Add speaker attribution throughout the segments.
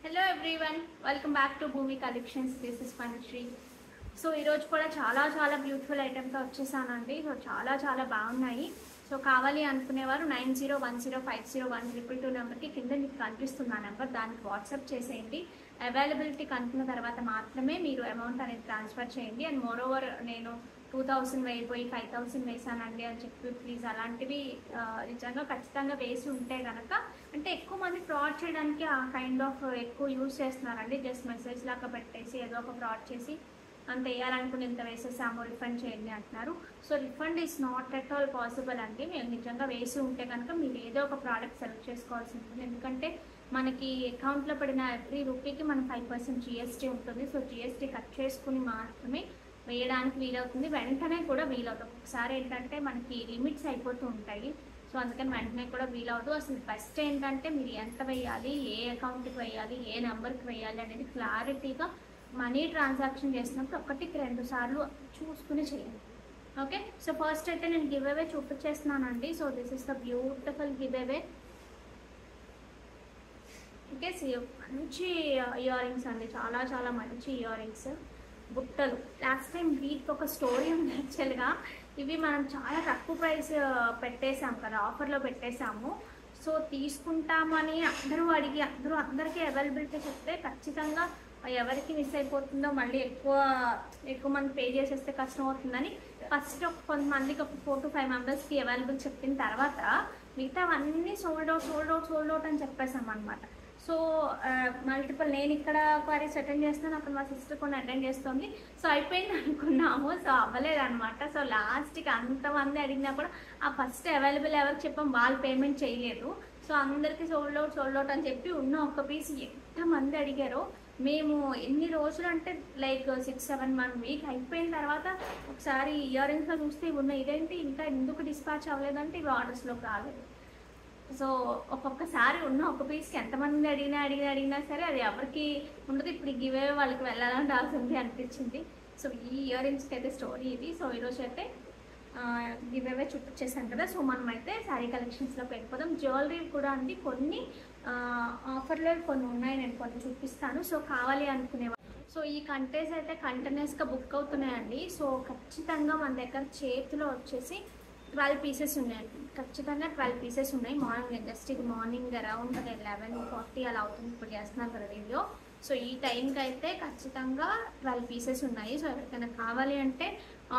Speaker 1: Hello everyone, welcome back to Bhumi collections. This is Panishri. So ఈరోజు కూడా చాలా బ్యూటిఫుల్ ఐటెంతో వచ్చేసానండి. సో చాలా బాగున్నాయి. సో కావాలి అనుకునేవారు 9010501222 నెంబర్కి కింద మీకు కనిపిస్తున్న నెంబర్, దానికి వాట్సాప్ చేసేయండి. అవైలబిలిటీ కనుక్కున్న తర్వాత మాత్రమే మీరు అమౌంట్ అనేది ట్రాన్స్ఫర్ చేయండి. అండ్ మోర్ ఓవర్ నేను 2000 వేయిపోయి 5000 వేసానండి అని చెప్పి ప్లీజ్ అలాంటివి నిజంగా ఖచ్చితంగా వేసి ఉంటే కనుక, అంటే ఎక్కువ మంది ఫ్రాడ్ చేయడానికి ఆ కైండ్ ఆఫ్ ఎక్కువ యూజ్ చేస్తున్నారండి. జస్ట్ మెసేజ్ లాగా పెట్టేసి ఏదో ఒక ఫ్రాడ్ చేసి అంత వేయాలనుకుని ఇంత వేసేసాము రిఫండ్ చేయండి అంటున్నారు. So refund is not at all possible అండి. మేము నిజంగా వేసి ఉంటే కనుక మీరు ఏదో ఒక ప్రోడక్ట్ సెలెక్ట్ చేసుకోవాల్సి ఉంటుంది. ఎందుకంటే మనకి అకౌంట్లో పడిన ఎవ్రీ రూపీకి మన 5% GST ఉంటుంది. సో GST కట్ చేసుకుని మాత్రమే వేయడానికి వీలవుతుంది. వెంటనే కూడా వీలవుతుంది. ఒకసారి ఏంటంటే మనకి లిమిట్స్ అయిపోతూ ఉంటాయి. సో అందుకని వెంటనే కూడా వీలవుతుంది. అసలు బెస్ట్ ఏంటంటే మీరు ఎంత వేయాలి, ఏ అకౌంట్కి వేయాలి, ఏ నెంబర్కి వేయాలి అనేది క్లారిటీగా మనీ ట్రాన్సాక్షన్ చేసినప్పుడు 1-2 సార్లు చూసుకుని చేయండి. ఓకే, సో ఫస్ట్ అయితే నేను గివ్ అవే చూపించేస్తున్నానండి. So this is the beautiful giveaway. Okay, మంచి ఇయర్ రింగ్స్ అండి, చాలా మంచి ఇయర్ రింగ్స్. బుట్టలు లాస్ట్ టైం వీటికి ఒక స్టోరీ ఉంది యాక్చువల్గా. ఇవి మనం చాలా తక్కువ ప్రైస్ పెట్టేసాం కదా, ఆఫర్లో పెట్టేసాము. సో తీసుకుంటామని అందరికీ అవైలబిలిటీ చెప్తే ఖచ్చితంగా ఎవరికి మిస్ అయిపోతుందో, మళ్ళీ ఎక్కువ మంది పే చేసేస్తే కష్టం అవుతుందని ఫస్ట్ కొంతమందికి ఒక 4-5 మెంబర్స్కి అవైలబుల్ చెప్పిన తర్వాత మిగతా అవన్నీ సోల్డ్ అవుట్ అని చెప్పేసాం అనమాట. సో మల్టిపుల్, నేను ఇక్కడ క్వారీస్ అటెండ్ చేస్తున్నాను, అక్కడ మా సిస్టర్ కొన్ని అటెండ్ చేస్తుంది. సో అయిపోయింది అనుకున్నాము, సో అవ్వలేదు అనమాట. సో లాస్ట్కి అంతమంది అడిగినా కూడా ఆ ఫస్ట్ అవైలబుల్ ఎవరికి చెప్పాం, వాళ్ళు పేమెంట్ చేయలేదు. సో అందరికీ సోల్డ్ అవుట్ అని చెప్పి ఉన్న ఒక్క పీస్ ఎంతమంది అడిగారో. మేము ఎన్ని రోజులు అంటే లైక్ 6-7 వీక్ అయిపోయిన తర్వాత ఒకసారి ఇయర్ రింగ్స్లో చూస్తే ఉన్న ఇదేంటి ఇంకా ఎందుకు డిస్పాచ్ అవ్వలేదంటే ఇవి ఆర్డర్స్లోకి రాలేదు. సో ఒక్కొక్కసారి ఉన్న ఒక పీస్కి ఎంతమంది అడిగినా సరే అది ఎవరికి ఉండదు. ఇప్పుడు గివ్ అవే వాళ్ళకి వెళ్ళాలని రాసింది అనిపించింది. సో ఈ ఇయర్ రింగ్స్కి అయితే స్టోరీ ఇది. సో ఈరోజు అయితే గివ్ అవే చూపించేసాను కదా. సో మనమైతే శారీ కలెక్షన్స్లోకి వెళ్ళిపోదాం. జ్యువెలరీ కూడా అండి కొన్ని ఆఫర్లో కొన్ని ఉన్నాయి, నేను కొన్ని చూపిస్తాను. సో కావాలి అనుకునేవాళ్ళు సో ఈ కంటెంట్స్ అయితే కంటిన్యూస్గా బుక్ అవుతున్నాయండి. సో ఖచ్చితంగా మన దగ్గర చేతిలో వచ్చేసి 12 పీసెస్ ఉన్నాయండి. ఖచ్చితంగా 12 పీసెస్ ఉన్నాయి. జస్ట్ ఇది మార్నింగ్ అరౌండ్ 11:40 అలా అవుతుంది ఇప్పుడు చేస్తున్నాను కదా వీడియో. సో ఈ టైంకి అయితే ఖచ్చితంగా 12 పీసెస్ ఉన్నాయి. సో ఎవరికైనా కావాలి అంటే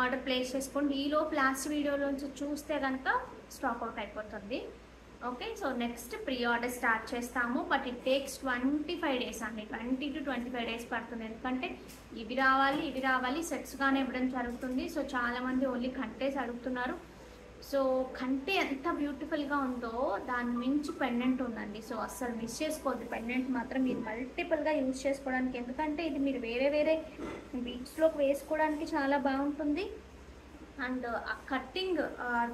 Speaker 1: ఆర్డర్ ప్లేస్ చేసుకోండి. ఈలోపు లాస్ట్ వీడియోలోంచి చూస్తే కనుక స్టాక్ అవుట్ అయిపోతుంది. Okay, so next pre order start చేస్తాము. బట్ ఇట్ టేక్స్ 25 డేస్ అండి. 20 to 25 డేస్ పడుతుంది. ఎందుకంటే ఇవి రావాలి సెట్స్గానే ఇవ్వడం జరుగుతుంది. సో చాలామంది ఓన్లీ కంటెస్ అడుగుతున్నారు. సో కంటే ఎంత బ్యూటిఫుల్గా ఉందో దాని మించి పెండెంట్ ఉందండి. సో అస్సలు మిస్ చేసుకోవద్దు. పెండెంట్ మాత్రం మీరు మల్టిపుల్గా యూజ్ చేసుకోవడానికి, ఎందుకంటే ఇది మీరు వేరే బీచ్లోకి వేసుకోవడానికి చాలా బాగుంటుంది. అండ్ ఆ కట్టింగ్,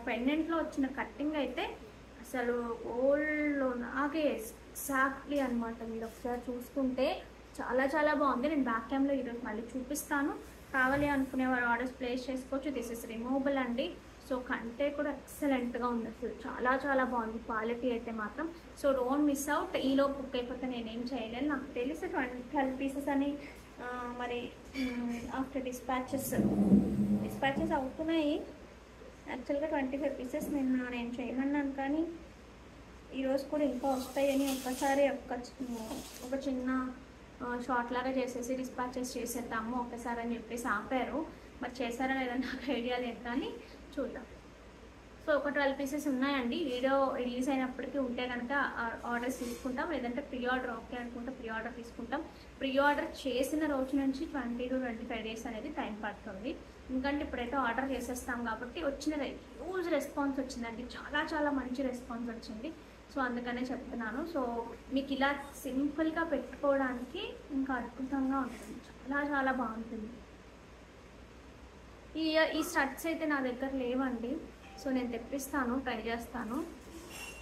Speaker 1: పెండెంట్లో వచ్చిన కట్టింగ్ అయితే అసలు గోల్డ్లో నాకే ఎగ్జాక్ట్లీ అనమాట. మీరు ఒకసారి చూసుకుంటే చాలా బాగుంది. నేను బ్యాక్ క్యామ్లో ఈరోజు మళ్ళీ చూపిస్తాను. కావాలి అనుకునేవారు ఆర్డర్స్ ప్లేస్ చేసుకోవచ్చు. దిస్ ఇస్ రిమూవబుల్ అండి. సో కంటే కూడా ఎక్సలెంట్గా ఉంది, అసలు చాలా బాగుంది క్వాలిటీ అయితే మాత్రం. So don't miss out. ఈలో బుక్ అయిపోతే నేనేం చేయలేను. నాకు తెలిసి 12 పీసెస్ అని మరి ఆఫ్టర్ డిస్పాచెస్ అవుతున్నాయి. యాక్చువల్గా 25 పీసెస్ నేను చేయమన్నాను, కానీ ఈరోజు కూడా ఇంకా వస్తాయని ఒక్కసారి ఒక చిన్న షార్ట్ లాగా చేసేసి డిస్పాచెస్ చేసేద్దాము ఒక్కసారి అని చెప్పేసి ఆపారు. మరి చేశారా లేదని నాకు ఐడియా లేదు, కానీ చూద్దాం. సో ఒక 12 పీసెస్ ఉన్నాయండి. వీడియో రిలీజ్ అయినప్పటికీ ఉంటే కనుక ఆర్డర్స్ తీసుకుంటాం, లేదంటే ప్రీ ఆర్డర్ ఓకే అనుకుంటే ప్రీ ఆర్డర్ తీసుకుంటాం. ప్రీ ఆర్డర్ చేసిన రోజు నుంచి 20 to 25 డేస్ అనేది టైం పడుతుంది. ఎందుకంటే ఇప్పుడైతే ఆర్డర్ చేసేస్తాం కాబట్టి వచ్చినది హ్యూజ్ రెస్పాన్స్ వచ్చిందండి. చాలా మంచి రెస్పాన్స్ వచ్చింది. సో అందుకనే చెప్తున్నాను. సో మీకు ఇలా సింపుల్గా పెట్టుకోవడానికి ఇంకా అద్భుతంగా ఉంటుంది, చాలా బాగుంటుంది. ఈ స్టడ్స్ అయితే నా దగ్గర లేవండి. సో నేను తెప్పిస్తాను, ట్రై చేస్తాను.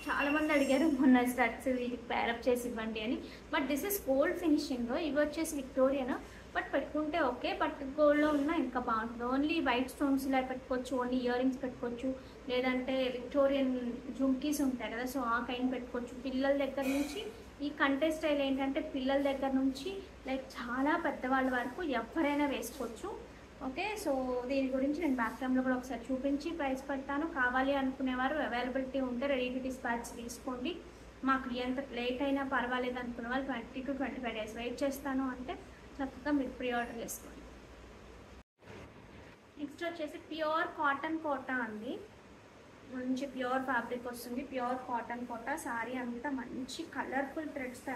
Speaker 1: చాలామంది అడిగారు మొన్న స్టడ్స్ వీటికి ప్యారప్ చేసి ఇవ్వండి అని. But this is gold finishing. ఇవి వచ్చేసి విక్టోరియన్. బట్ పెట్టుకుంటే ఓకే, బట్ గోల్డ్లో ఉన్న ఇంకా బాగుంటుంది. ఓన్లీ వైట్ స్టోన్స్ ఇలా పెట్టుకోవచ్చు, ఓన్లీ ఇయర్ రింగ్స్ పెట్టుకోవచ్చు, లేదంటే విక్టోరియన్ జుమ్కీస్ ఉంటాయి కదా, సో ఆ కైండ్ పెట్టుకోవచ్చు. పిల్లల దగ్గర నుంచి ఈ కంటే స్టైల్ ఏంటంటే పిల్లల దగ్గర నుంచి లైక్ చాలా పెద్దవాళ్ళ వరకు ఎవరైనా వేసుకోవచ్చు. ఓకే, సో దీని గురించి నేను బ్యాక్ క్యామ్లో కూడా ఒకసారి చూపించి ప్రైస్ పెడతాను. కావాలి అనుకునేవారు అవైలబిలిటీ ఉంటే రెడీ టు డిస్పాచ్ తీసుకోండి. మాకు ఎంత లేట్ అయినా పర్వాలేదు అనుకునే వాళ్ళు 20 to 25 days వెయిట్ చేస్తాను అంటే చక్కగా మీరు ప్రీ ఆర్డర్ చేసుకోండి. నెక్స్ట్ వచ్చేసి ప్యూర్ కాటన్ కోటా అండి. మంచి ప్యూర్ ఫ్యాబ్రిక్ వస్తుంది, ప్యూర్ కాటన్ కోటా. శారీ అంతా మంచి కలర్ఫుల్ థ్రెడ్స్తో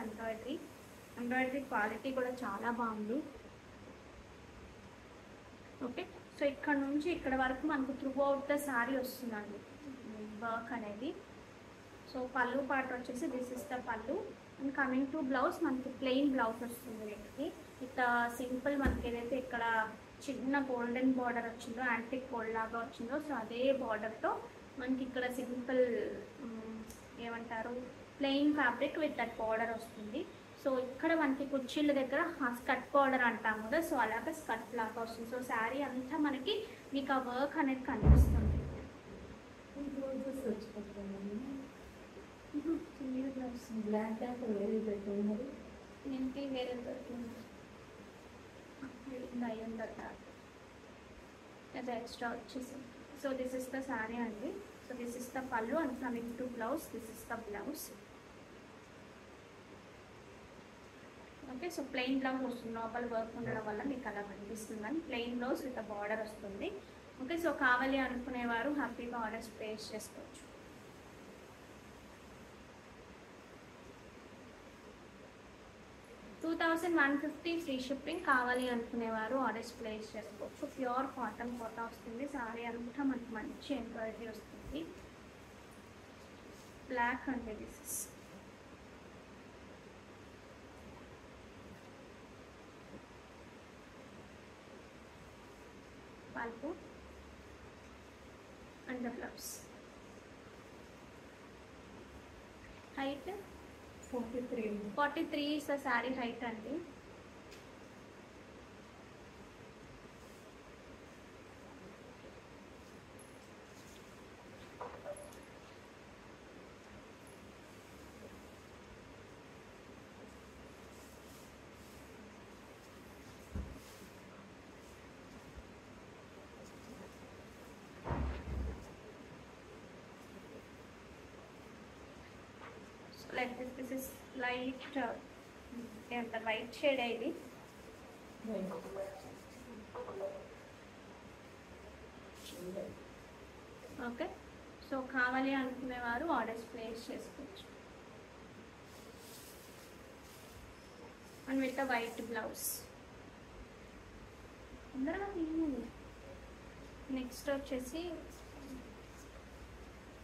Speaker 1: ఎంబ్రాయిడరీ క్వాలిటీ కూడా చాలా బాగుంది. ఓకే, సో ఇక్కడ నుంచి ఇక్కడ వరకు మనకు త్రూ అవుట్ ద శారీ వస్తుందండి వర్క్ అనేది. సో పళ్ళు పార్ట్ వచ్చేసి దిస్ ఇస్ ద పళ్ళు. అండ్ కమింగ్ టు బ్లౌజ్, మనకి ప్లెయిన్ బ్లౌజ్ వస్తుంది వీటికి. ఇట్లా సింపుల్ మనకి ఏదైతే ఇక్కడ చిన్న గోల్డెన్ బార్డర్ వచ్చిందో, యాంటిక్ గోల్డ్ లాగా వచ్చిందో, సో అదే బార్డర్తో మనకి ఇక్కడ సింపుల్ ఏమంటారు plain fabric with that border వస్తుంది. సో ఇక్కడ మనకి కుర్చీల దగ్గర స్కర్ట్ బార్డర్ అంటాం కదా, సో అలాగే స్కర్ట్ లాగా వస్తుంది. సో శారీ అంతా మనకి మీకు ఆ వర్క్ అనేది కనిపిస్తుంది.
Speaker 2: బ్లాక్ వేరే పెట్టుకున్నారు,
Speaker 1: ఇంటి వేరే దొరికింది అది ఎక్స్ట్రా వచ్చేసి. So this is the sari అండి. సో దిస్ ఇస్ ద పళ్ళు and coming to blouse, this is the blouse. Okay, so plain blouse వస్తుంది, లోపల వర్క్ ఉండడం వల్ల మీకు అలా కనిపిస్తుంది. కానీ ప్లెయిన్ బ్లౌజ్ విత్ బార్డర్ వస్తుంది. ఓకే, సో కావాలి అనుకునేవారు హ్యాపీగా ఆర్డర్స్ ప్లేస్ చేసుకోవచ్చు. $2,150 ఫ్రీ షిప్పింగ్. కావాలి అనుకునేవారు ఆర్డర్స్ ప్లేస్ చేసుకోవచ్చు. ప్యూర్ కాటన్ కోటా వస్తుంది. శారీ అంతా మనకి మంచి ఎంబ్రాయిడరీ వస్తుంది. బ్లాక్ అండి this is. Pulp and the blouse. Height 43 is the saree height అండి. Like this is light white shade ఇది. ఓకే, సో కావాలి అనుకునేవారు ఆర్డర్స్ ప్లేస్ చేసుకోవచ్చు. And with white blouse. Next వచ్చేసి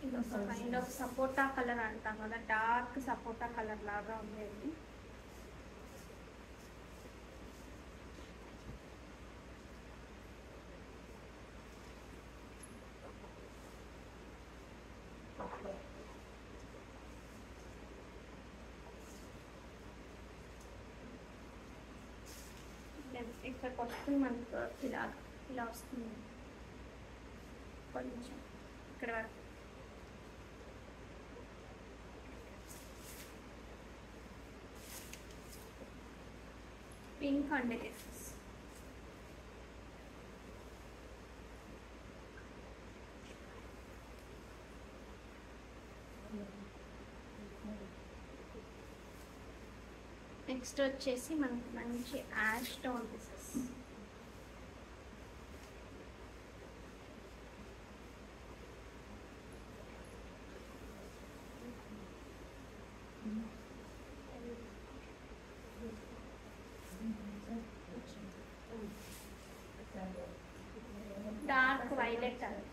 Speaker 1: ఇది ఒక కైండ్ ఆఫ్ సపోటా కలర్ అంటాం కదా, డార్క్ సపోటా కలర్ లాగా ఉండేది. ఇక్కడికి వస్తుంది మనకు ఇలా వస్తుంది కొంచెం ఇక్కడ వరకు. పింక్ అండి దిస్. నెక్స్ట్ వచ్చేసి మనకి మంచి ash tone pieces. Dark violet colour.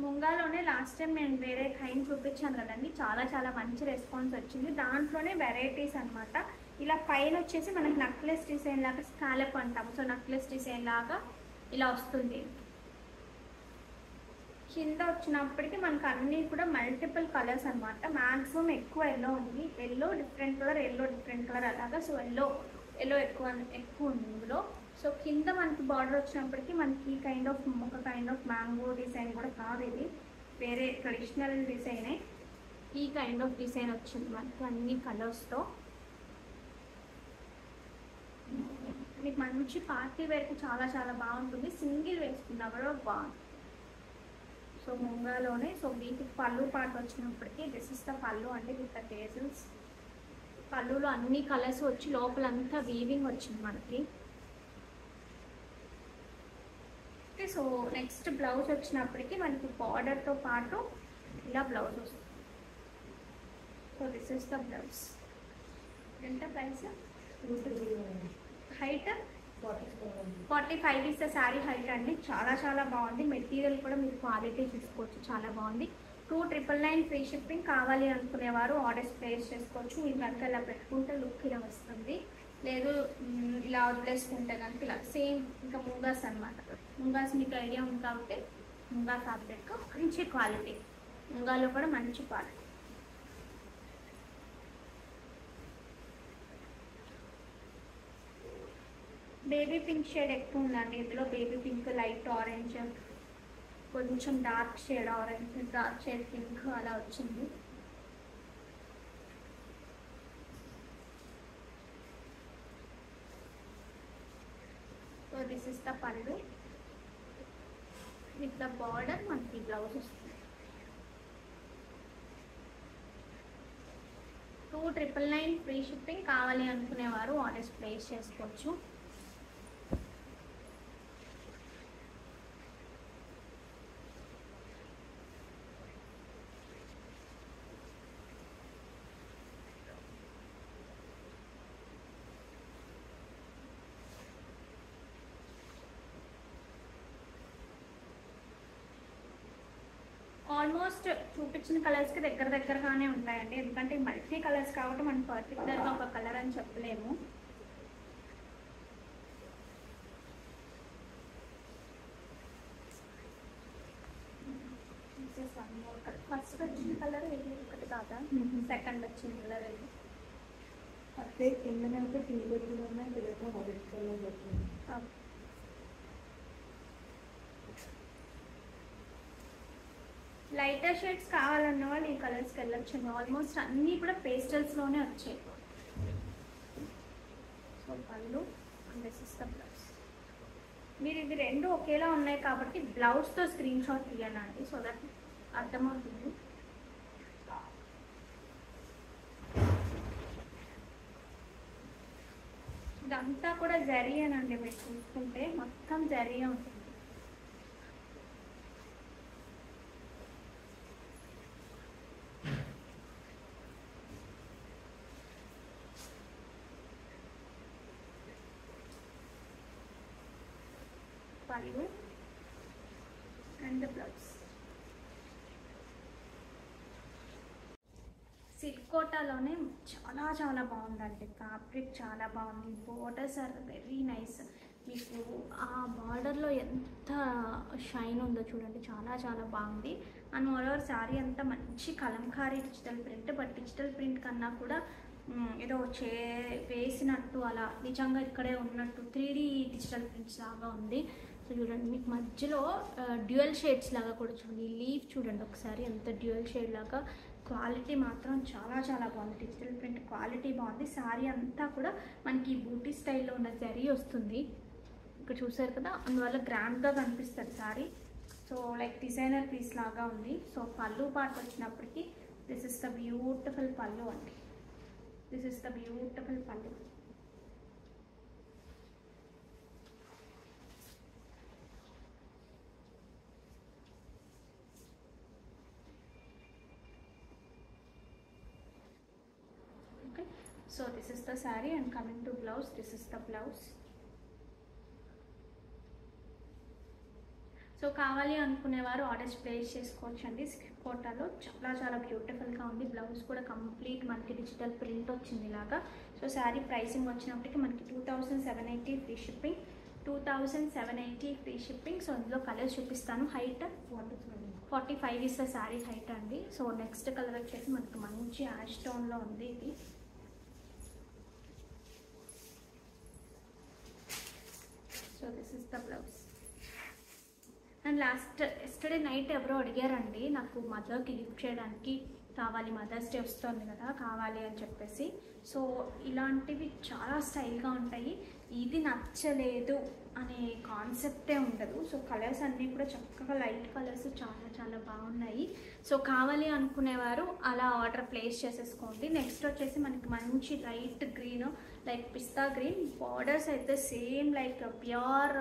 Speaker 1: ముంగాలోనే లాస్ట్ టైం నేను వేరే కైండ్ చూపించాను కదండి, చాలా చాలా మంచి రెస్పాన్స్ వచ్చింది. దాంట్లోనే వెరైటీస్ అనమాట. ఇలా పైన వచ్చేసి మనకి నెక్లెస్ డిజైన్ లాగా స్కాలప్ అంటాము. సో నెక్లెస్ డిజైన్ లాగా ఇలా వస్తుంది. కింద వచ్చినప్పటికీ మనకు అన్నీ కూడా మల్టిపుల్ కలర్స్ అనమాట. మ్యాక్సిమం ఎక్కువ ఎల్లో ఉంది. Yellow different colour, yellow different colour అలాగా. సో ఎల్లో ఎల్లో ఎక్కువ ఉంది ఇందులో. సో కింద మనకి బార్డర్ వచ్చినప్పటికీ మనకి ఒక కైండ్ ఆఫ్ మ్యాంగో డిజైన్ కూడా కాదు, ఇది వేరే ట్రెడిషనల్ డిజైనే. ఈ కైండ్ ఆఫ్ డిజైన్ వచ్చింది మనకి అన్ని కలర్స్తో. మీకు మంచి పార్టీ వేర్కి చాలా చాలా బాగుంటుంది, సింగిల్ వేసుకున్నా కూడా బాగుంటుంది. సో ముంగాలోనే. సో వీటికి పళ్ళు పాటు వచ్చినప్పటికీ దిస్ ఇస్ ద పళ్ళు అండి విత్ ద టేజల్స్. పళ్ళులో అన్ని కలర్స్ వచ్చి లోపలంతా వీవింగ్ వచ్చింది మనకి. సో నెక్స్ట్ బ్లౌజ్ వచ్చినప్పటికీ మనకి బార్డర్తో పాటు ఇలా బ్లౌజ్ వస్తుంది. So this is the blouse. ఎంత price? Height 45 is the sari height అండి. చాలా చాలా బాగుంది. మెటీరియల్ కూడా మీరు క్వాలిటీ చూసుకోవచ్చు, చాలా బాగుంది. 2999 ఫ్రీ షిప్పింగ్. కావాలి అనుకునేవారు ఆర్డర్స్ ప్లేస్ చేసుకోవచ్చు. మీరు కనుక ఇలా పెట్టుకుంటే లుక్ ఇలా వస్తుంది, లేదు ఇలా వదిలేసుకుంటే కనుక ఇలా సేమ్ ఇంకా ముంగాస్ అనమాట. ముంగాస్ మీకు ఐడియా ఉంది కాబట్టి ముంగా ఫ్యాబ్రిక్ మంచి క్వాలిటీ, ముంగాలో కూడా మంచి క్వాలిటీ. బేబీ పింక్ షేడ్ ఎక్కువ ఉందండి ఇందులో. బేబీ పింక్, లైట్ ఆరెంజ్, కొంచెం dark shade orange, dark shade pink అలా వచ్చింది. సో దిస్ ఇస్ ద పళ్ళు విత్ ద బార్డర్. మనకి బ్లౌజ్ వస్తుంది. 2999 ఫ్రీ షిప్పింగ్. కావాలి అనుకునేవారు ఆర్డర్స్ ప్లేస్ చేసుకోవచ్చు. ఆల్మోస్ట్ చూపించిన కలర్స్కి దగ్గరగానే ఉంటాయండి, ఎందుకంటే మల్టీ కలర్స్ కాబట్టి మనం పర్టికులర్గా ఒక కలర్ అని చెప్పలేము. ఫస్ట్ వచ్చిన కలర్ ఇది ఒకటి కాదా, సెకండ్ వచ్చిన కలర్ ఇది.
Speaker 2: అదే కిందనే ఒక పింక్ ఉన్నాయి, వైట్ కలర్ వచ్చింది.
Speaker 1: లైటర్ షేడ్స్ కావాలన్న వాళ్ళు ఈ కలర్స్కి వెళ్ళొచ్చు. ఆల్మోస్ట్ అన్నీ కూడా పేస్టల్స్లోనే వచ్చాయి. సో పళ్ళు దిస్ ఇస్ ద బ్లౌజ్. మీరు ఇవి రెండు ఒకేలా ఉన్నాయి కాబట్టి బ్లౌజ్తో స్క్రీన్ షాట్ తీయాలండి, సో దట్ అర్థమవుతుంది. ఇదంతా కూడా జరీయేనండి, మీరు చూసుకుంటే మొత్తం జరీయే ఉంటుంది. పళ్ళు అండ్ బ్లౌజ్. సిల్క్ కోటాలోనే చాలా చాలా బాగుందండి, ఫ్యాబ్రిక్ చాలా బాగుంది. Borders are very nice. మీకు ఆ బార్డర్లో ఎంత షైన్ ఉందో చూడండి, చాలా చాలా బాగుంది. అండ్ మోరోవర్ శారీ అంతా మంచి Kalamkari digital print. But digital print కన్నా కూడా ఏదో వేసినట్టు అలా నిజంగా ఇక్కడే ఉన్నట్టు 3D డిజిటల్ ప్రింట్స్ లాగా ఉంది. సో చూడండి, మీకు మధ్యలో డ్యూయల్ షేడ్స్ లాగా కూడా చూడండి. లీఫ్ చూడండి ఒకసారి, ఎంత డ్యూయల్ షేడ్ లాగా. క్వాలిటీ మాత్రం చాలా చాలా బాగుంది, డిజిటల్ ప్రింట్ క్వాలిటీ బాగుంది. శారీ అంతా కూడా మనకి బూటీ స్టైల్లో ఉన్న జరీ వస్తుంది, ఇక్కడ చూసారు కదా, అందువల్ల గ్రాండ్గా కనిపిస్తుంది sari. So like designer piece లాగా ఉంది. సో పళ్ళు పాటు వచ్చినప్పటికీ this is the beautiful pallu అండి. దిస్ ఇస్ ద బ్యూటిఫుల్ పళ్ళు. So this is the saree and coming to blouse, this is the blouse. So కావాలి అనుకునేవారు ఆర్డర్స్ ప్లేస్ చేసుకోవచ్చు అండి. సిల్క్ కోటాలో చాలా చాలా బ్యూటిఫుల్గా ఉంది. బ్లౌజ్ కూడా కంప్లీట్ మనకి డిజిటల్ ప్రింట్ వచ్చింది ఇలాగా. సో శారీ ప్రైసింగ్ వచ్చినప్పటికీ మనకి 2780 free shipping. 2780 free shipping. So అందులో కలర్స్ చూపిస్తాను. Height 45 is the sari height అండి. సో నెక్స్ట్ కలర్ వచ్చేసి మనకి మంచి యాష్ టోన్లో ఉంది. ఇది the blouse. And yesterday night ఎవరో అడిగారండి నాకు మదర్కి గిఫ్ట్ చేయడానికి కావాలి, మదర్స్ డే వస్తుంది కదా కావాలి అని చెప్పేసి. సో ఇలాంటివి చాలా స్టైల్గా ఉంటాయి. ఇది నచ్చలేదు అనే కాన్సెప్టే ఉండదు. సో కలర్స్ అన్నీ కూడా చక్కగా లైట్ కలర్స్ చాలా చాలా బాగున్నాయి. సో కావాలి అనుకునేవారు అలా ఆర్డర్ ప్లేస్ చేసేసుకోండి. నెక్స్ట్ వచ్చేసి మనకి మంచి లైట్ గ్రీన్, లైక్ పిస్తా గ్రీన్, బార్డర్స్ అయితే సేమ్ లైక్ ప్యూర్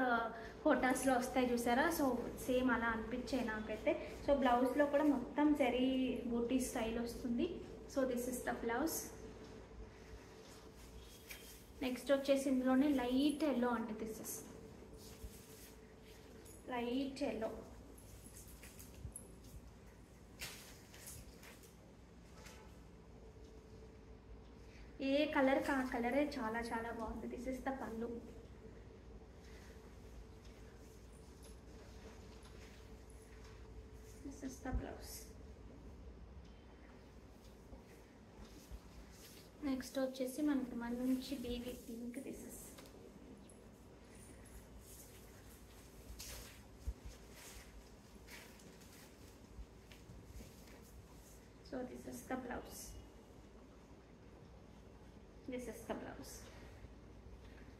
Speaker 1: ఫోటోస్లో వస్తాయి చూసారా. సో సేమ్ అలా అనిపించాయి నాకైతే. సో బ్లౌజ్లో కూడా మొత్తం జరీ బూటీ స్టైల్ వస్తుంది. So this is the blouse. Next వచ్చేసి ఇందులోనే లైట్ ఎల్లో అండి. This is light yellow. A colour ఆ కలరే చాలా చాలా బాగుంది. దిస్ ఇస్ ద పళ్ళు. This is the blouse. Next వచ్చేసి మనకి మంచి baby pink. This is so this is the blouse. This is the blouse.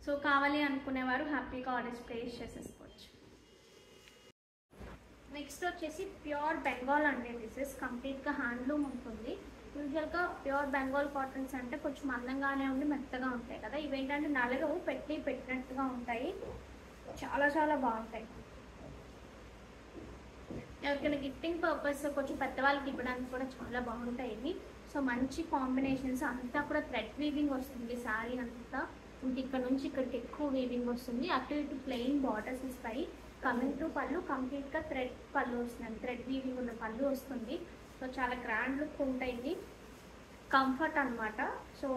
Speaker 1: So కావాలి అనుకునేవారు హ్యాపీగా ఆర్డర్స్ ప్లేస్ చేసేసుకోవచ్చు. నెక్స్ట్ వచ్చేసి ప్యూర్ బెంగాల్ అండి. దిస్ ఇస్ కంప్లీట్గా హ్యాండ్లూమ్ ఉంటుంది. యూజువల్గా ప్యూర్ బెంగాల్ కాటన్స్ అంటే కొంచెం అందంగానే ఉండి మెత్తగా ఉంటాయి కదా. ఇవేంటంటే నలగవు, పెట్టినట్టుగా ఉంటాయి. చాలా చాలా బాగుంటాయి. ఎవరికైనా గిఫ్టింగ్ పర్పస్ కొంచెం పెద్దవాళ్ళకి ఇవ్వడానికి కూడా చాలా బాగుంటాయి ఇవి. సో మంచి కాంబినేషన్స్. అంతా కూడా థ్రెడ్ వీవింగ్ వస్తుంది శారీ అంతా. ఇక్కడ నుంచి ఇక్కడికి ఎక్కువ వీవింగ్ వస్తుంది. అటు ఇటు ప్లెయిన్ బార్డర్స్ ఇస్తాయి. కమింగ్ టు పళ్ళు కంప్లీట్గా థ్రెడ్ పళ్ళు వస్తుంది, థ్రెడ్ వీవింగ్ ఉన్న పళ్ళు వస్తుంది. సో చాలా గ్రాండ్ లుక్ ఉంటాయి. కంఫర్ట్ అనమాట. సో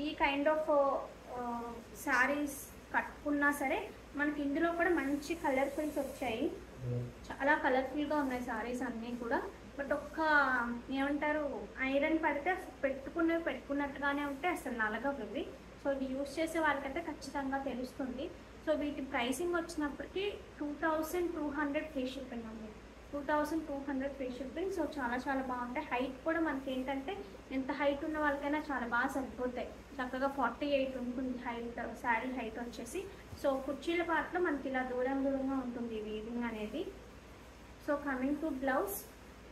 Speaker 1: ఈ కైండ్ ఆఫ్ శారీస్ కట్టుకున్నా సరే మనకి ఇందులో కూడా మంచి కలర్ఫుల్స్ వచ్చాయి. చాలా కలర్ఫుల్గా ఉన్నాయి శారీస్ అన్నీ కూడా. బట్ ఒక్క ఏమంటారు, ఐరన్ పడితే పెట్టుకున్నట్టుగానే ఉంటే అసలు నలగవు ఇవి. సో ఇవి యూస్ చేసే వాళ్ళకైతే ఖచ్చితంగా తెలుస్తుంది. సో వీటి ప్రైసింగ్ వచ్చినప్పటికీ 2200 ఫ్రీ షిప్పింగ్ అండి. 2200 ఫ్రీ షిప్పింగ్. సో చాలా చాలా బాగుంటాయి. హైట్ కూడా మనకి ఏంటంటే ఎంత హైట్ ఉన్న వాళ్ళకైనా చాలా బాగా సరిపోతాయి. చక్కగా 48 ఉంటుంది హైట్, శారీ హైట్ వచ్చేసి. సో కుర్చీల పాటలో మనకి ఇలా దూరంగా ఉంటుంది వీవింగ్ అనేది. సో కమింగ్ టు బ్లౌజ్,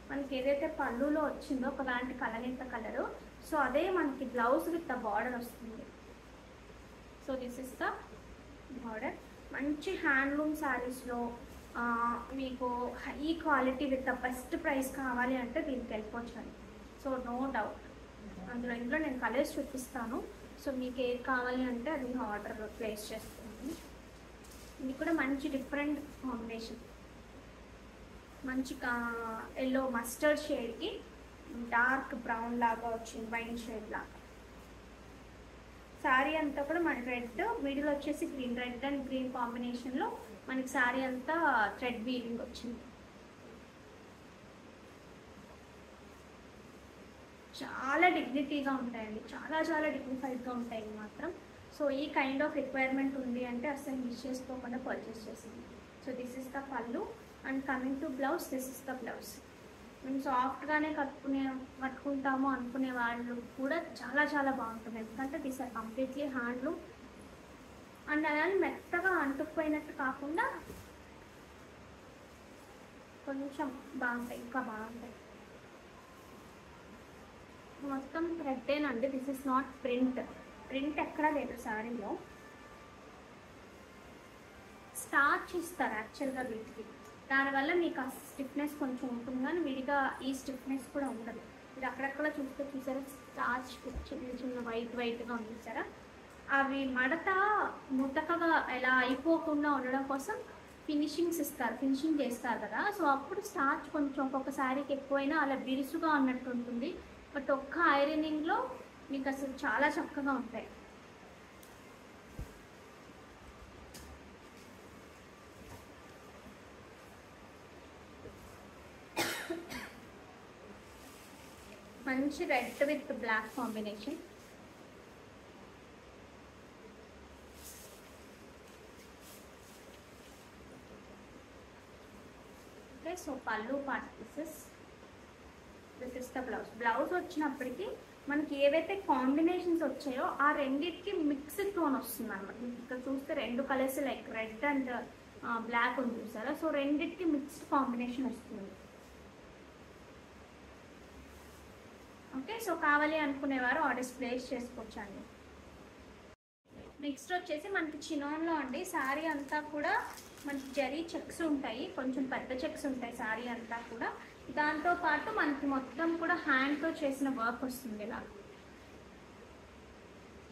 Speaker 1: మనకి ఏదైతే పళ్ళులో వచ్చిందో ఒకలాంటి కలనింత కలరు, సో అదే మనకి బ్లౌజ్ విత్ ద బార్డర్ వస్తుంది. So this is the border. మంచి హ్యాండ్లూమ్ శారీస్లో మీకు high quality with the best price కావాలి అంటే దీనికి వెళ్ళిపోవచ్చు అని. So no doubt. ఇందులో నేను కలర్స్ చూపిస్తాను. సో మీకు ఏది కావాలి అంటే అది ఆర్డర్ ప్లేస్ చేస్తాను. ఇది కూడా మంచి డిఫరెంట్ కాంబినేషన్. మంచి ఎల్లో మస్టర్డ్ షేడ్కి డార్క్ బ్రౌన్ లాగా వచ్చింది, వైన్ షేడ్ లాగా. శారీ అంతా కూడా మన రెడ్, మిడిల్ వచ్చేసి గ్రీన్, రెడ్ అండ్ గ్రీన్ కాంబినేషన్లో మనకి శారీ అంతా థ్రెడ్ వీవింగ్ వచ్చింది. చాలా డిగ్నిటీగా ఉంటాయండి, చాలా చాలా డిగ్నిఫైడ్గా ఉంటాయి మాత్రం. సో ఈ కైండ్ ఆఫ్ రిక్వైర్మెంట్ ఉంది అంటే అసలు మిస్ చేసుకోకుండా పర్చేస్ చేసింది. సో దిస్ ఇస్ ద పళ్ళు. And coming to blouse, this is the blouse. మేము సాఫ్ట్గానే కట్టుకుంటాము అనుకునే వాళ్ళు కూడా చాలా చాలా బాగుంటుంది. ఎందుకంటే this are completely handloom. And అలానే మెత్తగా అంటుకుపోయినట్టు కాకుండా కొంచెం బాగుంటాయి, ఇంకా బాగుంటాయి. మొత్తం థ్రెడ్డేనండి. దిస్ ఇస్ నాట్ ప్రింట్ ఎక్కడా లేదు శారీలో. స్టార్చ్ ఇస్తారు యాక్చువల్గా వీటికి, దానివల్ల మీకు ఆ స్టిఫ్నెస్ కొంచెం ఉంటుంది, కానీ విడిగా ఈ స్టిఫ్నెస్ కూడా ఉండదు. ఇది అక్కడక్కడ చూసారా స్టార్చ్ చిన్న చిన్న వైట్గా ఉంది చూసారా. అవి మడత ముతకగా ఎలా అయిపోకుండా ఉండడం కోసం ఫినిషింగ్ చేస్తారు కదా. సో అప్పుడు స్టార్చ్ కొంచెం ఒక్కొక్క శారీకి ఎక్కువైనా అలా బిరుసుగా ఉన్నట్టు ఉంటుంది. బట్ ఒక్క ఐరనింగ్లో మీకు అసలు చాలా చక్కగా ఉంటాయి. మంచి red with black combination. Okay, so pallu part this is the blouse వచ్చినప్పటికీ మనకి ఏవైతే కాంబినేషన్స్ వచ్చాయో ఆ రెండింటికి మిక్స్డ్ టోన్ వస్తుంది అనమాట. ఇక్కడ చూస్తే రెండు colours like red and black ఉంది చూసారా, సో రెండింటికి మిక్స్డ్ కాంబినేషన్ వస్తుంది. ఓకే, సో కావాలి అనుకునేవారు ఆర్డర్స్ ప్లేస్ చేసుకోవచ్చండి. నెక్స్ట్ వచ్చేసి మనకి చినాన్లో అండి, శారీ అంతా కూడా మనకి జరీ చెక్స్ ఉంటాయి, కొంచెం పెద్ద చెక్స్ ఉంటాయి శారీ అంతా కూడా. దాంతోపాటు మనకి మొత్తం కూడా హ్యాండ్తో చేసిన వర్క్ వస్తుంది. ఇలా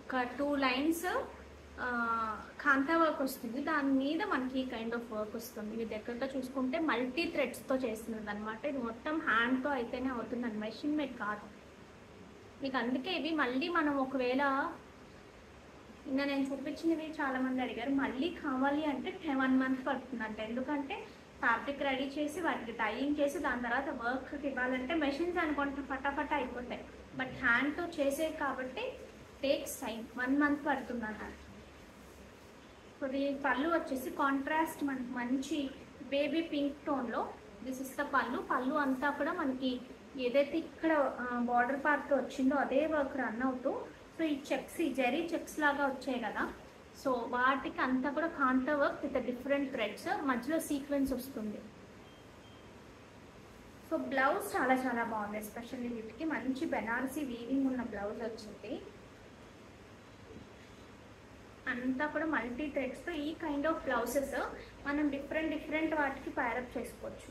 Speaker 1: ఒక 2 లైన్స్ కాంతా వర్క్ వస్తుంది, దాని మీద మనకి కైండ్ ఆఫ్ వర్క్ వస్తుంది. ఇది దగ్గరగా చూసుకుంటే మల్టీ థ్రెడ్స్తో చేస్తున్నది అనమాట. ఇది మొత్తం హ్యాండ్తో అయితేనే అవుతుందండి, మెషిన్ మేడ్ కాదు మీకు. అందుకే ఇవి మళ్ళీ మనం ఒకవేళ ఇంకా నేను చూపించినవి చాలామంది అడిగారు, మళ్ళీ కావాలి అంటే 1 మంత్ పడుతుందంట. ఎందుకంటే ఫ్యాబ్రిక్ రెడీ చేసి వాటికి డైయింగ్ చేసి దాని తర్వాత వర్క్కి ఇవ్వాలంటే మెషిన్స్ అనుకుంటే ఫటాఫట అయిపోతాయి, బట్ హ్యాండ్తో చేసేది కాబట్టి టేక్స్ టైం, 1 మంత్ పడుతుంది అన్నమాట. ఇప్పుడు ఈ పళ్ళు వచ్చేసి కాంట్రాస్ట్ మనకి మంచి బేబీ పింక్ టోన్లో దిస్ ఇస్ ద పళ్ళు అంతా కూడా మనకి ఏదైతే ఇక్కడ బార్డర్ పార్ట్ వచ్చిందో అదే వర్క్ రన్ అవుతూ, సో ఈ చెక్స్, ఈ జరీ చెక్స్ లాగా వచ్చాయి కదా, సో వాటికి అంతా కూడా కాంతా వర్క్ విత్ డిఫరెంట్ థ్రెడ్స్, మధ్యలో సీక్వెన్స్ వస్తుంది. సో బ్లౌజ్ చాలా చాలా బాగుంది, ఎస్పెషల్లీ వీటికి మంచి బెనారసీ వీవింగ్ ఉన్న బ్లౌజ్ వచ్చింది. అంతా కూడా మల్టీ థ్రెడ్స్తో ఈ కైండ్ ఆఫ్ బ్లౌజెస్ మనం డిఫరెంట్ వాటికి ప్యారప్ చేసుకోవచ్చు.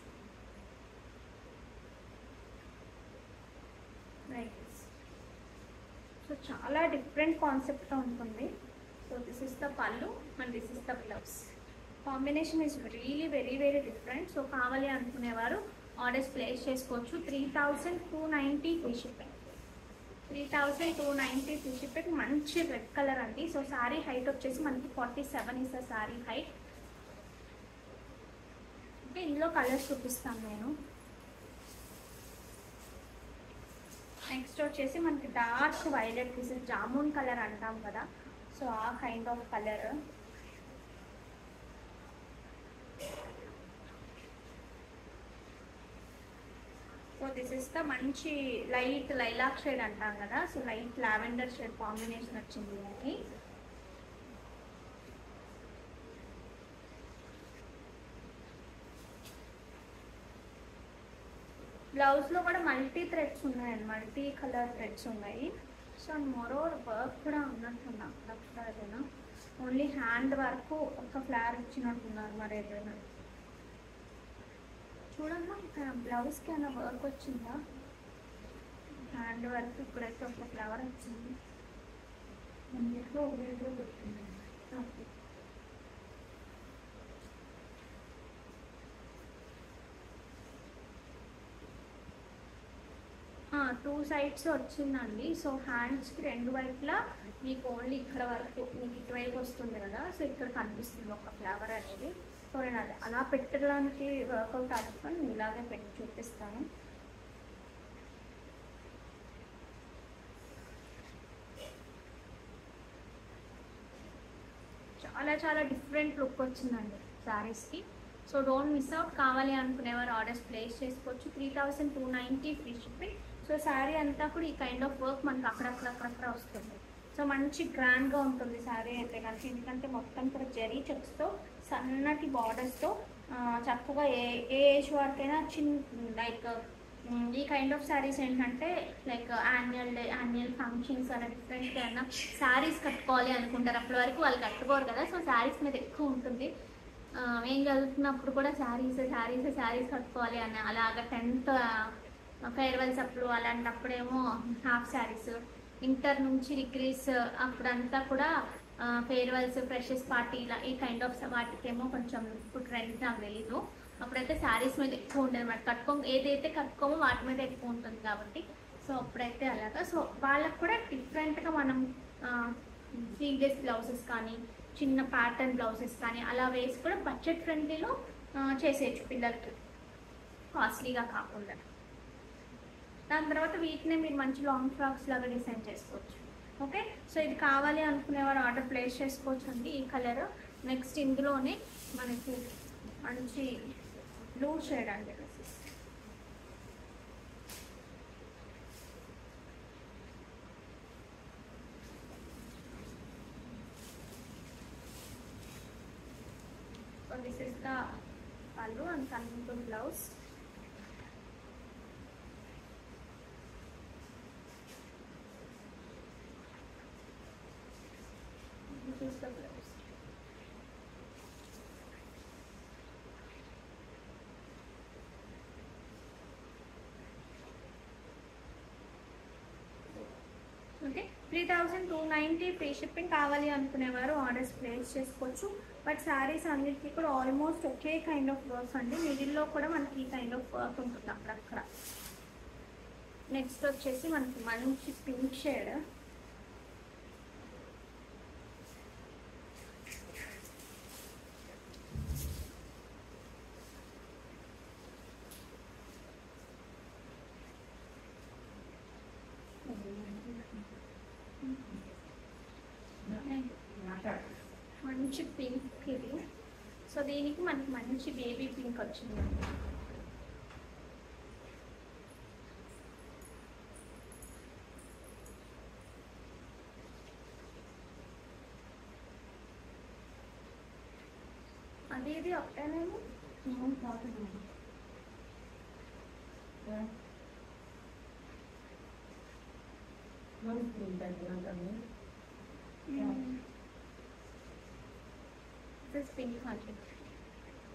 Speaker 1: సో చాలా డిఫరెంట్ కాన్సెప్ట్తో ఉంటుంది. సో దిస్ ఇస్ ద పళ్ళు and this is the blouse. Combination is very different. So కావాలి అనుకునేవారు ఆర్డర్స్ ప్లేస్ చేసుకోవచ్చు. 3290 ఫ్రీ షిప్పింగ్. 3290 free shipping. మంచి రెడ్ కలర్ అండి. సో శారీ హైట్ వచ్చేసి మనకి 47 is the sari height. Okay, ఇందులో కలర్స్ చూపిస్తాను నేను. నెక్స్ట్ వచ్చేసి మనకి dark violet, this is jamun colour అంటాం కదా, సో ఆ kind of colour. So this is the మంచి లైట్ లైలాక్ షేడ్ అంటాం కదా, so light lavender shade combination వచ్చింది మనకి. బ్లౌజ్లో కూడా మల్టీ థ్రెడ్స్ ఉన్నాయండి, మల్టీ కలర్ థ్రెడ్స్ ఉన్నాయి. సో మోరోవర్ వర్క్ కూడా ఉన్నట్టున్నా ఏదైనా, ఓన్లీ హ్యాండ్ వరకు ఒక ఫ్లవర్ ఇచ్చినట్టున్నారు మరి ఏదైనా. చూడమ్మా, బ్లౌజ్కి అన్న వర్క్ వచ్చిందా? హ్యాండ్ వర్క్ ఇప్పుడైతే ఒక ఫ్లవర్ వచ్చింది. ఓకే, 2 సైడ్స్ వచ్చిందండి. సో హ్యాండ్స్కి 2 వైపులా మీకు ఓన్లీ ఇక్కడ వరకు మీకు ఇటువైపు వస్తుంది కదా, సో ఇక్కడ కనిపిస్తుంది ఒక ఫ్లవర్ అనేది. సో నేను అది అలా పెట్టడానికి వర్కౌట్ అవుతాను, నేను ఇలాగే పెట్టి చూపిస్తాను. చాలా డిఫరెంట్ లుక్ వచ్చిందండి శారీస్కి. So don't miss out. కావాలి అనుకునేవారు ఆర్డర్స్ ప్లేస్ చేసుకోవచ్చు. 3290 ఫ్రీ షిప్పింగ్. సో శారీ అంతా కూడా ఈ కైండ్ ఆఫ్ వర్క్ మనకి అక్కడక్కడ వస్తుంది. సో మంచి గ్రాండ్గా ఉంటుంది శారీ అయితే కనుక, ఎందుకంటే మొత్తం కూడా జరీ చెక్స్తో సన్నటి బార్డర్స్తో చక్కగా ఏ ఏజ్ వరకైనా లైక్ ఈ కైండ్ ఆఫ్ శారీస్ ఏంటంటే లైక్ యాన్యువల్ ఫంక్షన్స్ అలా డిఫరెంట్గా అయినా శారీస్ కట్టుకోవాలి అనుకుంటారు, అప్పటి వరకు వాళ్ళు కట్టుకోరు కదా. సో శారీస్ మీద ఎక్కువ ఉంటుంది. ఏం చదువుతున్నప్పుడు కూడా శారీస్ కట్టుకోవాలి అని అలాగా 10th ఫేర్వెల్స్ అప్పుడు అలాంటప్పుడేమో హాఫ్ శారీస్, ఇంటర్ నుంచి డిగ్రీస్ అప్పుడంతా కూడా ఫేర్వెల్స్, ఫ్రెషర్స్ పార్టీ ఇలా ఈ కైండ్ ఆఫ్ వాటికేమో కొంచెం ఇప్పుడు ట్రెండ్ నాకు తెలీదు. అప్పుడైతే శారీస్ మీద ఎక్కువ ఉండేది అన్నమాట. ఏదైతే కట్టుకోమో వాటి మీద ఎక్కువ ఉంటుంది కాబట్టి, సో అప్పుడైతే అలాగా. సో వాళ్ళకు కూడా డిఫరెంట్గా మనం స్లీవ్లెస్ బ్లౌజెస్ కానీ చిన్న ప్యాటర్న్ బ్లౌజెస్ కానీ అలా వేసి కూడా బడ్జెట్ ఫ్రెండ్లీలో చేసేయచ్చు పిల్లలకి, కాస్ట్లీగా కాకుండా. దాని తర్వాత వీటినే మీరు మంచి లాంగ్ ఫ్రాక్స్ లాగా డిజైన్ చేసుకోవచ్చు. ఓకే, సో ఇది కావాలి అనుకునేవారు ఆర్డర్ ప్లేస్ చేసుకోవచ్చు అండి. ఈ కలర్ నెక్స్ట్ ఇందులోనే మనకి మంచి బ్లూ షేడ్ అండి. So this is the pallu and coming to blouse. This is the blouse. Okay, 3290 free shipping. కావాలి అనుకునేవారు ఆర్డర్స్ ప్లేస్ చేసుకోవచ్చు. బట్ శారీస్ అన్నిటికీ కూడా almost okay kind of works అండి. మిడిల్లో కూడా మనకి ఈ కైండ్ ఆఫ్ వర్క్ ఉంటుంది అక్కడక్కడ. నెక్స్ట్ వచ్చేసి మనకి మంచి పింక్ షేడ్. మంచి పింక్ ఇది. సో దీనికి మనకి మంచి బేబీ పింక్ వచ్చింది. అది ఇది ఒకటేనేమో. పింక్ అండి.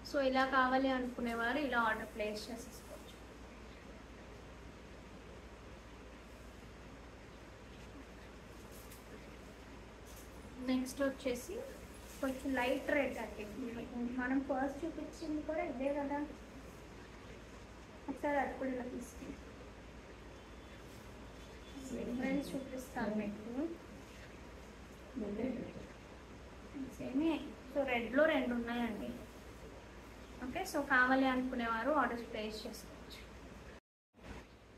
Speaker 1: సో ఇలా కావాలి అనుకునేవారు ఇలా ఆర్డర్ ప్లేస్ చేసేసుకోవచ్చు. నెక్స్ట్ వచ్చేసి కొంచెం లైట్ రెడ్ అండి. మనం ఫస్ట్ చూపించింది కూడా ఇదే కదా. ఒకసారి అది కూడా ఇలా తీసుకుంటాం. డిఫరెన్స్ చూపిస్తాను మీకు. సేమే. సో రెడ్లో 2 ఉన్నాయండి. ఓకే, సో కావాలి అనుకునేవారు ఆర్డర్స్ ప్లేస్ చేసుకోవచ్చు.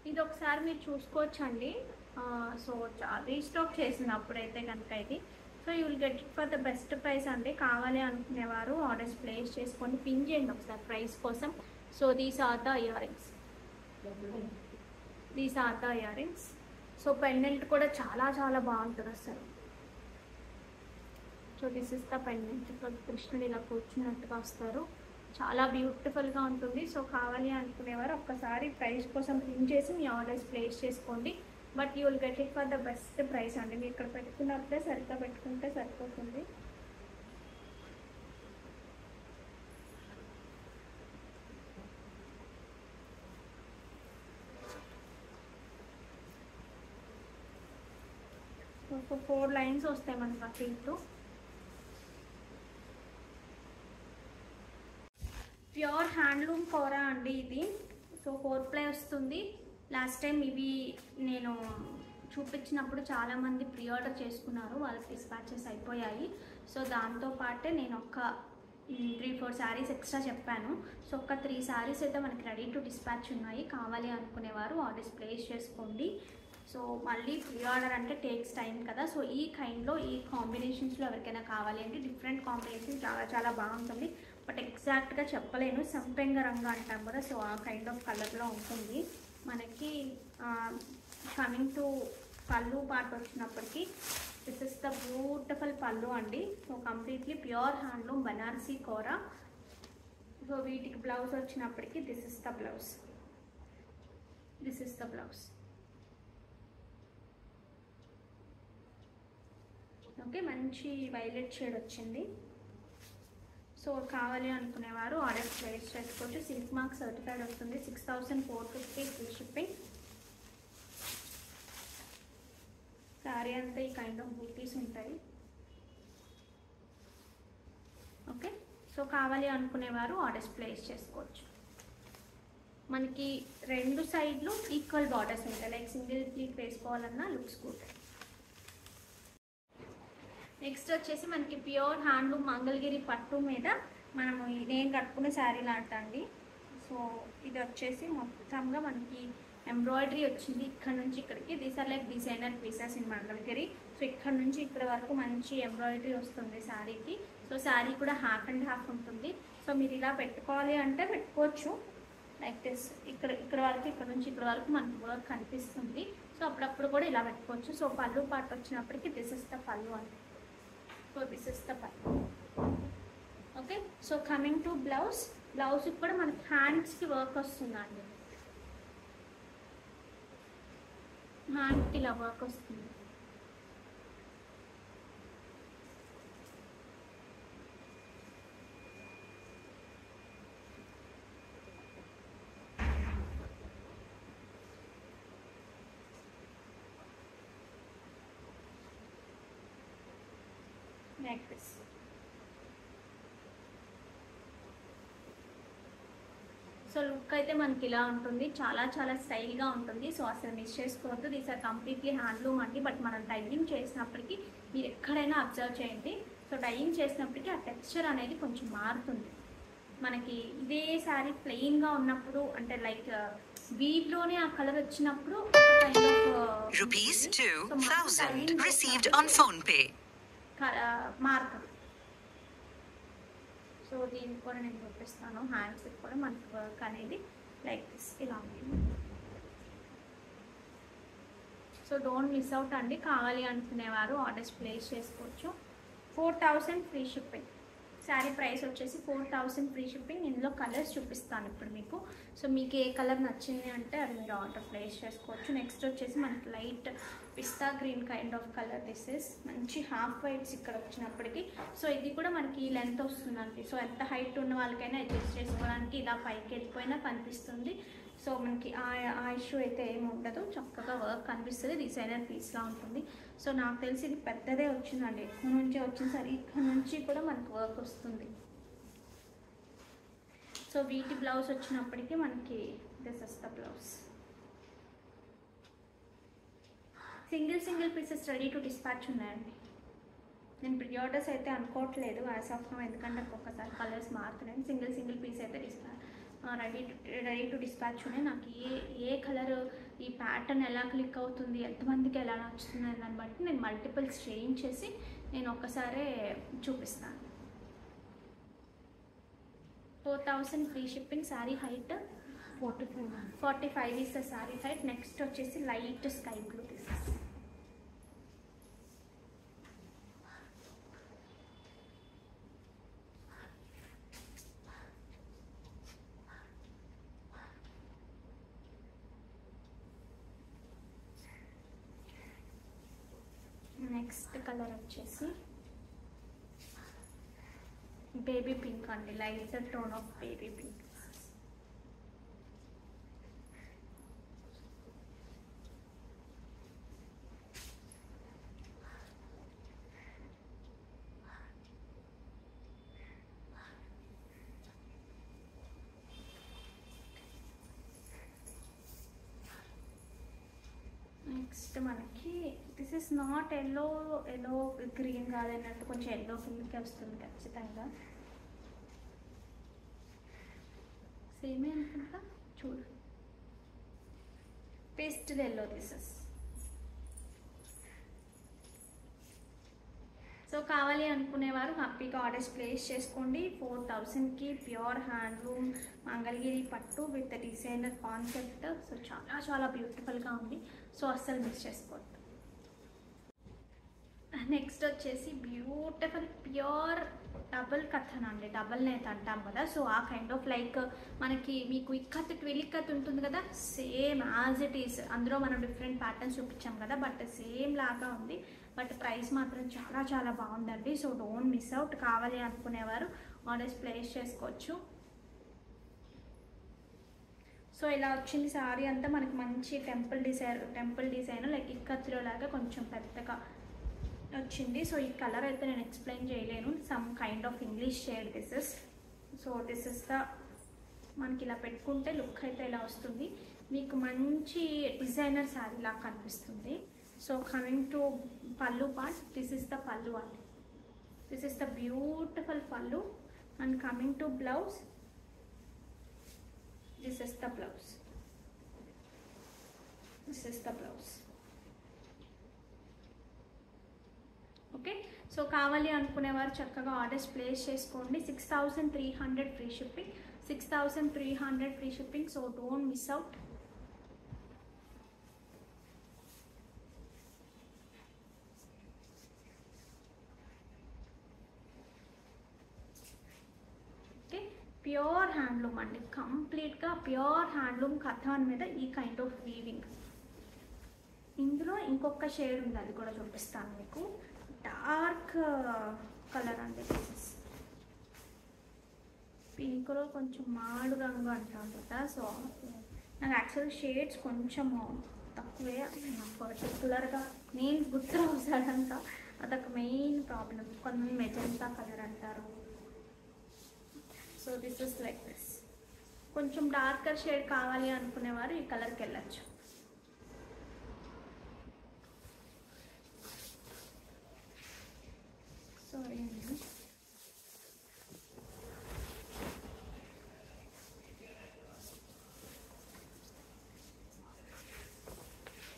Speaker 1: ఇది ఒకసారి మీరు చూసుకోవచ్చు అండి. సో రీస్టాక్ చేసింది అప్పుడైతే కనుక ఇది. So you will get it for the best price అండి. కావాలి అనుకునేవారు ఆర్డర్స్ ప్లేస్ చేసుకొని పిన్ చేయండి ఒకసారి ప్రైస్ కోసం. So these are the earrings. So pendant కూడా చాలా చాలా బాగుంటుంది అసలు. So this is the pendant. కృష్ణుడు ఇలా కూర్చున్నట్టుగా వస్తారు. చాలా బ్యూటిఫుల్గా ఉంటుంది. సో కావాలి అనుకునేవారు ఒక్కసారి ప్రైస్ కోసం పిన్ చేసి మీ ఆర్డర్స్ ప్లేస్ చేసుకోండి. But you will get it for the best price అండి. మీరు ఇక్కడ పెట్టుకున్నప్పుడే సరిగ్గా పెట్టుకుంటే సరిపోతుంది. సో 4 లైన్స్ వస్తాయి మనకు అటు ఇటు. ప్యూర్ హ్యాండ్లూమ్ కోరా అండి ఇది. సో 4 ప్లై వస్తుంది. లాస్ట్ టైం ఇవి నేను చూపించినప్పుడు చాలామంది ప్రీ ఆర్డర్ చేసుకున్నారు, వాళ్ళకి డిస్పాచెస్ అయిపోయాయి. సో దాంతోపాటే నేను ఒక 3-4 శారీస్ ఎక్స్ట్రా చెప్పాను. సో ఒక 3 శారీస్ అయితే మనకి రెడీ టు డిస్పాచ్ ఉన్నాయి. కావాలి అనుకునేవారు ఆర్డర్స్ ప్లేస్ చేసుకోండి. సో మళ్ళీ ప్రీ ఆర్డర్ అంటే టేక్స్ టైం కదా. సో ఈ కైండ్లో ఈ కాంబినేషన్స్లో ఎవరికైనా కావాలి అంటే డిఫరెంట్ కాంబినేషన్ చాలా చాలా బాగుంటుంది. బట్ ఎగ్జాక్ట్గా చెప్పలేను. సంపెంగ రంగు అంటాం కదా, సో ఆ కైండ్ ఆఫ్ కలర్లో ఉంటుంది మనకి. కమింగ్ టు పళ్ళు పార్ట్ వచ్చినప్పటికీ this is the beautiful pallu అండి. So completely pure handloom Banarasi kora. So వీటికి బ్లౌజ్ వచ్చినప్పటికీ this is the blouse. Okay, మంచి వైలెట్ షేడ్ వచ్చింది. సో కావాలి అనుకునేవారు ఆర్డర్ ప్లేస్ చేసుకోవచ్చు. సిల్క్ మార్క్ సర్టిఫైడ్ వస్తుంది. 6450 ఫ్రీ షిప్పింగ్. శారీ అంతా ఈ కైండ్ ఆఫ్ బూటీస్ ఉంటాయి. ఓకే, సో కావాలి అనుకునేవారు ఆర్డర్స్ ప్లేస్ చేసుకోవచ్చు. మనకి 2 సైడ్లు ఈక్వల్ బార్డర్స్ ఉంటాయి. లైక్ సింగిల్ ప్లీట్ వేసుకోవాలన్నా లుక్స్ గుడ్. నెక్స్ట్ వచ్చేసి మనకి ప్యూర్ హ్యాండ్లూమ్ మంగళగిరి పట్టు మీద మనము నేను కట్టుకునే శారీ లాంటండి. సో ఇది వచ్చేసి మొత్తంగా మనకి ఎంబ్రాయిడరీ వచ్చింది ఇక్కడ నుంచి ఇక్కడికి. These are like designer pieces in Mangalagiri. So ఇక్కడ నుంచి ఇక్కడ వరకు మంచి ఎంబ్రాయిడరీ వస్తుంది శారీకి. సో శారీ కూడా హాఫ్ అండ్ హాఫ్ ఉంటుంది. సో మీరు ఇలా పెట్టుకోవాలి అంటే పెట్టుకోవచ్చు లైక్ దిస్. ఇక్కడ వరకు, ఇక్కడ నుంచి ఇక్కడ వరకు మనకు వర్క్ కనిపిస్తుంది. సో అప్పుడప్పుడు కూడా ఇలా పెట్టుకోవచ్చు. సో పళ్ళు పార్ట్ వచ్చినప్పటికీ దిస్ ఇస్ ద పళ్ళు అండి. సో దిస్ ఇస్ ద పళ్ళు. Okay, so coming to blouse. బ్లౌజ్కి కూడా మనకి హ్యాండ్స్కి వర్క్ వస్తుందండి. హ్యాండ్కి ఇలా వర్క్ వస్తుంది. Like this. సో లుక్ అయితే మనకి ఇలా ఉంటుంది, చాలా చాలా స్టైల్గా ఉంటుంది. సో అసలు మిస్ చేసుకోవద్దు. దీస్ ఆర్ కంప్లీట్లీ హ్యాండ్లూమ్ అండి. బట్ మనం డైయింగ్ చేసినప్పటికీ మీరు ఎక్కడైనా అబ్జర్వ్ చేయండి. సో డైయింగ్ చేసినప్పటికీ ఆ టెక్స్చర్ అనేది కొంచెం మారుతుంది. మనకి ఇదే శారీ ప్లెయిన్గా ఉన్నప్పుడు అంటే లైక్ వీటిలోనే ఆ కలర్ వచ్చినప్పుడు
Speaker 3: ₹2,000 received on PhonePe.
Speaker 1: మారుతుంది. సో దీనికి కూడా నేను చూపిస్తాను. హ్యాండ్స్కి కూడా మనకి వర్క్ అనేది లైక్ దిస్ ఇలా ఉంది. సో డోంట్ మిస్ అవుట్ అండి. కావాలి అనుకునేవారు ఆర్డర్స్ ప్లేస్ చేసుకోవచ్చు. 4,000 ఫ్రీ షిప్పింగ్. శారీ ప్రైస్ వచ్చేసి 4,000 ఫ్రీ షిప్పింగ్. ఇందులో కలర్స్ చూపిస్తాను ఇప్పుడు మీకు. సో మీకు ఏ కలర్ నచ్చింది అంటే అది మీరు ఆర్డర్ ప్లేస్ చేసుకోవచ్చు. నెక్స్ట్ వచ్చేసి మనకి light pista green kind of colour. This is మంచి హాఫ్ వైట్స్ ఇక్కడ వచ్చినప్పటికీ. సో ఇది కూడా మనకి లెంత్ వస్తుందండి. సో ఎంత హైట్ ఉన్న వాళ్ళకైనా అడ్జస్ట్ చేసుకోవడానికి ఇలా పైకి వెళ్ళిపోయినా కనిపిస్తుంది. సో మనకి ఆ ఇష్యూ అయితే ఏమి ఉండదు. చక్కగా వర్క్ కనిపిస్తుంది. డిజైనర్ పీస్లా ఉంటుంది. సో నాకు తెలిసి ఇది పెద్దదే వచ్చిందండి. ఎక్కువ నుంచే వచ్చింది. సరే ఇక్కడ నుంచి కూడా మనకు వర్క్ వస్తుంది. సో వీటి బ్లౌజ్ వచ్చినప్పటికీ మనకి this is the blouse. Single pieces ready to dispatch ఉన్నాయండి. నేను ప్రీ ఆర్డర్స్ అయితే అనుకోవట్లేదు యాజ్ ఆఫ్ నౌ, ఎందుకంటే ఒక్కొక్కసారి కలర్స్ మారుతున్నాయి. సింగిల్ పీస్ అయితే రెడీ టు డిస్పాచ్ ఉన్నాయి. నాకు ఏ కలర్, ఈ ప్యాటర్న్ ఎలా క్లిక్ అవుతుంది, ఎంతమందికి ఎలా నచ్చుతుంది అని దాన్ని బట్టి నేను మల్టిపుల్స్ చేంజ్ చేసి నేను ఒక్కసారే చూపిస్తాను. 4,000 free shipping. Sari height 45 is the sari height. Next వచ్చేసి light sky blue. This is next colour వచ్చేసి బేబీ పింక్ అండి. Light tone of baby pink. Next మనకి this is not yellow green కాదన్నట్టు కొంచెం ఎల్లో కిందకే వస్తుంది ఖచ్చితంగా. సేమే అనుకుంటా, చూడు. Pastel yellow. This is. So కావాలి అనుకునేవారు హ్యాపీగా ఆర్డర్స్ ప్లేస్ చేసుకోండి. 4,000కి ప్యూర్ హ్యాండ్లూమ్ మంగళగిరి పట్టు విత్ డిజైనర్ కాన్సెప్ట్. సో చాలా చాలా బ్యూటిఫుల్గా ఉంది. సో అస్సలు మిస్ చేసుకోవద్దు. నెక్స్ట్ వచ్చేసి బ్యూటిఫుల్ ప్యూర్ డబుల్ కథన్ అండి. డబుల్ నేత్ అంటాం కదా. సో ఆ కైండ్ ఆఫ్ లైక్ మనకి మీకు ఇక్కత్ ట్విల్ ఇక్కత్ ఉంటుంది కదా, సేమ్ యాజ్ ఇట్ ఈస్. అందులో మనం డిఫరెంట్ ప్యాటర్న్స్ చూపించాం కదా, బట్ సేమ్ లాగా ఉంది. బట్ ప్రైస్ మాత్రం చాలా చాలా బాగుందండి. So don't miss out. కావాలి అనుకునేవారు ఆర్డర్స్ ప్లేస్ చేసుకోవచ్చు. సో ఇలా వచ్చింది శారీ అంతా మనకి మంచి టెంపుల్ డిజైన్ లైక్ ఇక్కత్లో లాగా కొంచెం పెద్దగా వచ్చింది. సో ఈ కలర్ అయితే నేను ఎక్స్ప్లెయిన్ చేయలేను. Some kind of English shade this is. So this is the మనకి ఇలా పెట్టుకుంటే లుక్ అయితే ఇలా వస్తుంది. మీకు మంచి డిజైనర్ శారీ లాగా కనిపిస్తుంది. సో కమింగ్ టు పల్లు పార్ట్, దిస్ ఇస్ ద పల్లు అండి. దిస్ ఇస్ ద బ్యూటిఫుల్ పల్లు. And coming to blouse, this is the blouse. This is the blouse. Okay, so కావాలి అనుకునేవారు చక్కగా ఆర్డర్స్ ప్లేస్ చేసుకోండి. 6300 free shipping, 6300 free shipping. So don't miss out. Okay, pure handloom అండి, కంప్లీట్గా pure handloom katan మీద ఈ kind of weaving. ఇందులో ఇంకొక షేడ్ ఉంది, అది కూడా చూపిస్తాను మీకు. డార్క్ కలర్ అండి, పింక్లో కొంచెం మాడు రంగు అంటాం కదా. సో నాకు యాక్చువల్ షేడ్స్ కొంచెము తక్కువే, నాకు పర్టికులర్గా నేమ్స్ గుర్తురావు సడన్గా, అదొక మెయిన్ ప్రాబ్లం. కొంతమంది మెజెంటా కలర్ అంటారు. So this is like this. కొంచెం డార్కర్ షేడ్ కావాలి అనుకునేవారు ఈ కలర్కి వెళ్ళచ్చు. సారీ అండి.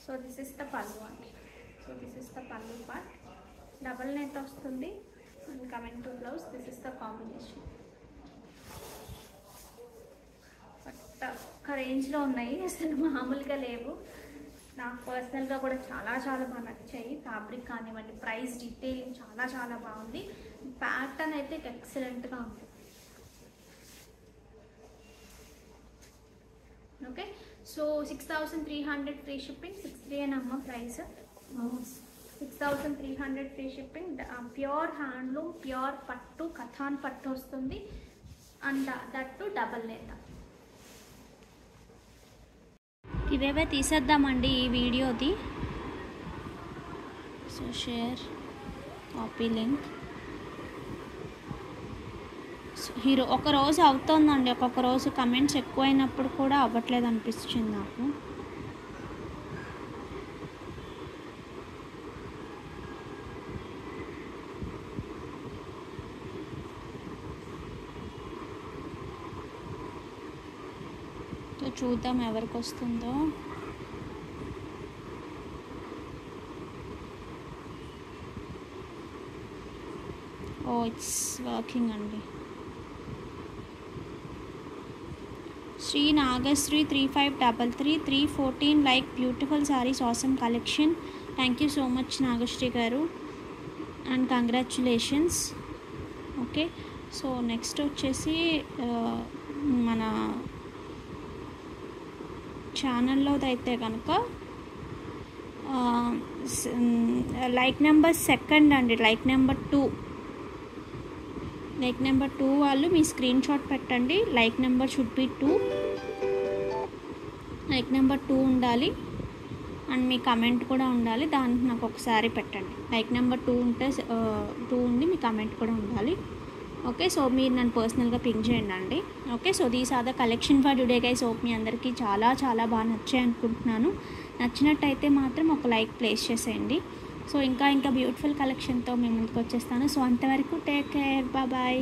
Speaker 1: సో దిస్ ఇస్ ద పల్లు అండి. సో దిస్ ఇస్ ద పల్లు పార్ట్, డబల్ నెట్ వస్తుంది. And coming to blouse, this is the combination. But ఒక రేంజ్లో ఉన్నాయి, అసలు మామూలుగా లేవు. నాకు పర్సనల్గా కూడా చాలా చాలా బాగా నచ్చాయి. ఫ్యాబ్రిక్ కానివ్వండి, ప్రైస్ డీటెయిలింగ్ చాలా చాలా బాగుంది. ప్యాటర్న్ అయితే ఎక్సలెంట్గా ఉంది. ఓకే, సో 6300 ఫ్రీ షిప్పింగ్, 63 అని అమ్మ price. 6300 free shipping. Pure handloom, pure పట్టు, కథాన్ పట్టు వస్తుంది. అండ్ దట్టు డబల్ నేత.
Speaker 4: ఇవేవే తీసేద్దామండి ఈ వీడియోది. So share, copy link. Hero ఒక రోజు అవుతుందండి, ఒక్కొక్క రోజు కమెంట్స్ ఎక్కువైనప్పుడు కూడా అవ్వట్లేదు అనిపిస్తుంది నాకు. చూద్దాం ఎవరికి వస్తుందో. ఓ ఇట్స్ వర్కింగ్ అండి. Shri Nagashri 3533 314 like beautiful saris, awesome collection. Thank you so much Nagashri garu and congratulations. Okay, so next వచ్చేసి మన ఛానల్లో అయితే కనుక లైక్ నెంబర్ 2 అండి, లైక్ నెంబర్ 2 వాళ్ళు మీ స్క్రీన్ షాట్ పెట్టండి. Like number should be 2, like number 2 ఉండాలి. అండ్ మీ కమెంట్ కూడా ఉండాలి, దానికి నాకు ఒకసారి పెట్టండి. లైక్ నెంబర్ 2 ఉంటే 2 ఉండి మీ కమెంట్ కూడా ఉండాలి. ఓకే, సో మీరు నన్ను పర్సనల్గా పింక్ చేయండి అండి. Okay, so these are the collection for today guys. Hope మీ అందరికీ చాలా చాలా బాగా నచ్చాయి అనుకుంటున్నాను. నచ్చినట్టయితే మాత్రం ఒక లైక్ ప్లేస్ చేసేయండి. సో ఇంకా బ్యూటిఫుల్ కలెక్షన్తో మేము ముందుకు వచ్చేస్తాను. సో అంతవరకు టేక్ కేర్, బాయ్.